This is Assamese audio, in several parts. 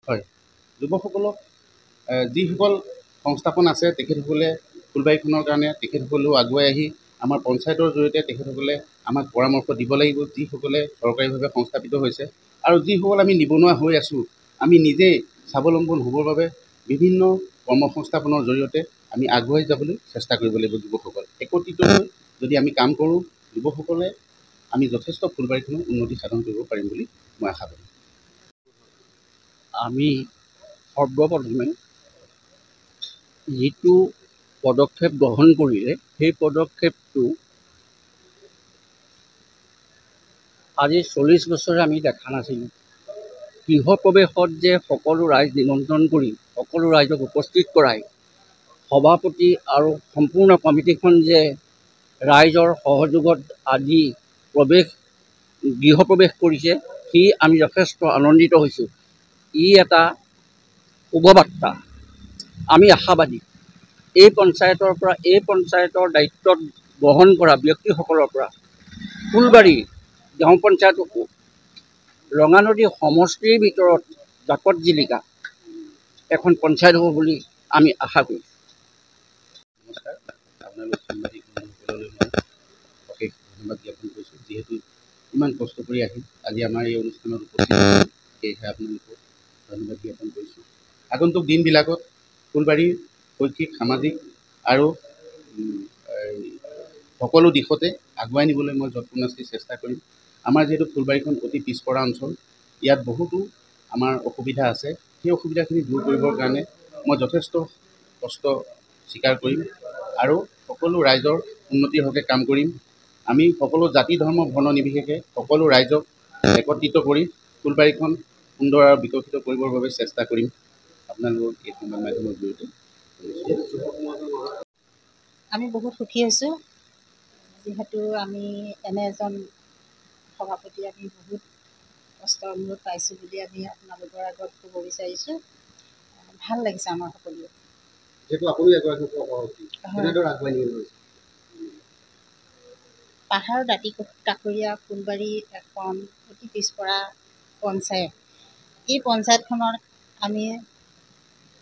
হয়, যুৱকসকলক যিসকল সংস্থাপন আছে তেখেতসকলে ফুলবাৰীখনৰ কাৰণে তেখেতসকলেও আগুৱাই আহি আমাৰ পঞ্চায়তৰ জৰিয়তে তেখেতসকলে আমাক পৰামৰ্শ দিব লাগিব, যিসকলে চৰকাৰীভাৱে সংস্থাপিত হৈছে আৰু যিসকল আমি নিবনুৱা হৈ আছোঁ, আমি নিজেই স্বাৱলম্বন হ'বৰ বাবে বিভিন্ন কৰ্মসংস্থাপনৰ জৰিয়তে আমি আগুৱাই যাবলৈ চেষ্টা কৰিব লাগিব। যুৱকসকল একত্ৰিত হৈ যদি আমি কাম কৰোঁ, যুৱকসকলে আমি যথেষ্ট ফুলবাৰীখনৰ উন্নতি সাধন কৰিব পাৰিম বুলি মই আশা কৰোঁ। আমি সৰ্বপ্ৰথমে যিটো পদক্ষেপ গ্ৰহণ কৰিলে সেই পদক্ষেপটো আজি 40 বছৰে আমি দেখা নাছিলোঁ। গৃহপ্ৰৱেশত যে সকলো ৰাইজ নিমন্ত্ৰণ কৰি সকলো ৰাইজক উপস্থিত কৰাই সভাপতি আৰু সম্পূৰ্ণ কমিটিখন যে ৰাইজৰ সহযোগত আজি গৃহপ্ৰৱেশ কৰিছে, সি আমি যথেষ্ট আনন্দিত হৈছোঁ। ই এটা শুভবাৰ্তা। আমি আশাবাদী এই পঞ্চায়তৰ পৰা, এই পঞ্চায়তৰ দায়িত্বত গ্ৰহণ কৰা ব্যক্তিসকলৰ পৰা ফুলবাৰী গাঁও পঞ্চায়ত ৰঙানদী সমষ্টিৰ ভিতৰত জাকত জিলিকা এখন পঞ্চায়ত হ'ব বুলি আমি আশা কৰিছোঁ। নমস্কাৰ, আপোনালোক সাংবাদিক বন্ধুসকললৈ মই অশেষ ধন্যবাদ জ্ঞাপন কৰিছোঁ। যিহেতু ইমান কষ্ট কৰি আহি আজি আমাৰ এই অনুষ্ঠানত উপস্থিত হৈছে, সেয়েহে আপোনালোকক ধন্যবাদ জ্ঞাপন কৰিছোঁ। আগন্তুক দিনবিলাকত ফুলবাৰীৰ শৈক্ষিক, সামাজিক আৰু সকলো দিশতে আগুৱাই নিবলৈ মই যৎপৰোনাস্তি চেষ্টা কৰিম। আমাৰ যিহেতু ফুলবাৰীখন অতি পিছপৰা অঞ্চল, ইয়াত বহুতো আমাৰ অসুবিধা আছে। সেই অসুবিধাখিনি দূৰ কৰিবৰ কাৰণে মই যথেষ্ট কষ্ট স্বীকাৰ কৰিম আৰু সকলো ৰাইজৰ উন্নতিৰ হকে কাম কৰিম। আমি সকলো জাতি, ধৰ্ম, বৰ্ণ নিৰ্বিশেষে সকলো ৰাইজক একত্ৰিত কৰি ফুলবাৰীখন সুন্দৰ আৰু বিকশিত কৰিবৰ বাবে চেষ্টা কৰিম। আপোনালোকক এই সংবাদ মাধ্যমৰ জৰিয়তে আমি বহুত সুখী হৈছোঁ, যিহেতু আমি এনে এজন সভাপতি আমি বহুত কষ্টৰ মূৰত পাইছোঁ বুলি আমি আপোনালোকৰ আগত ক'ব বিচাৰিছোঁ। ভাল লাগিছে আমাৰ সকলোৱে। পাহাৰ দাঁতি কাষৰীয়া ফুলবাৰী এখন অতি পিছপৰা পঞ্চায়ত। এই পঞ্চায়তখনৰ আমি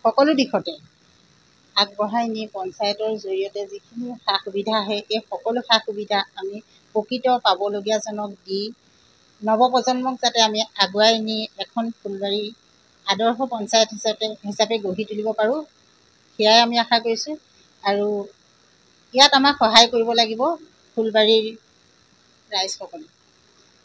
সকলো দিশতে আগবঢ়াই নি পঞ্চায়তৰ জৰিয়তে যিখিনি সা সুবিধা আহে, এই সকলো সা সুবিধা আমি প্ৰকৃত পাবলগীয়াজনক দি নৱপ্ৰজন্মক যাতে আমি আগুৱাই নি এখন ফুলবাৰী আদৰ্শ পঞ্চায়ত হিচাপে গঢ়ি তুলিব পাৰোঁ, সেয়াই আমি আশা কৰিছোঁ। আৰু ইয়াত আমাক সহায় কৰিব লাগিব ফুলবাৰীৰ ৰাইজসকলে।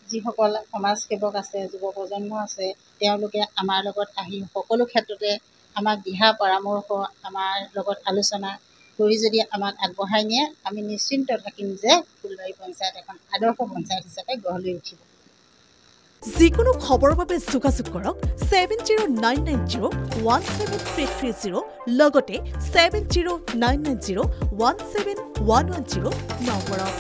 যিসকল সমাজসেৱক আছে, যুৱ প্ৰজন্ম আছে, তেওঁলোকে আমাৰ লগত আহি সকলো ক্ষেত্ৰতে আমাক দিহা পৰামৰ্শ, আমাৰ লগত আলোচনা কৰি যদি আমাক আগবঢ়াই নিয়ে, আমি নিশ্চিন্ত থাকিম যে ফুলবাৰী পঞ্চায়ত এখন আদৰ্শ পঞ্চায়ত হিচাপে গঢ় লৈ উঠিব। যিকোনো খবৰৰ বাবে যোগাযোগ কৰক 7099017330 লগতে 7099017110 নম্বৰত।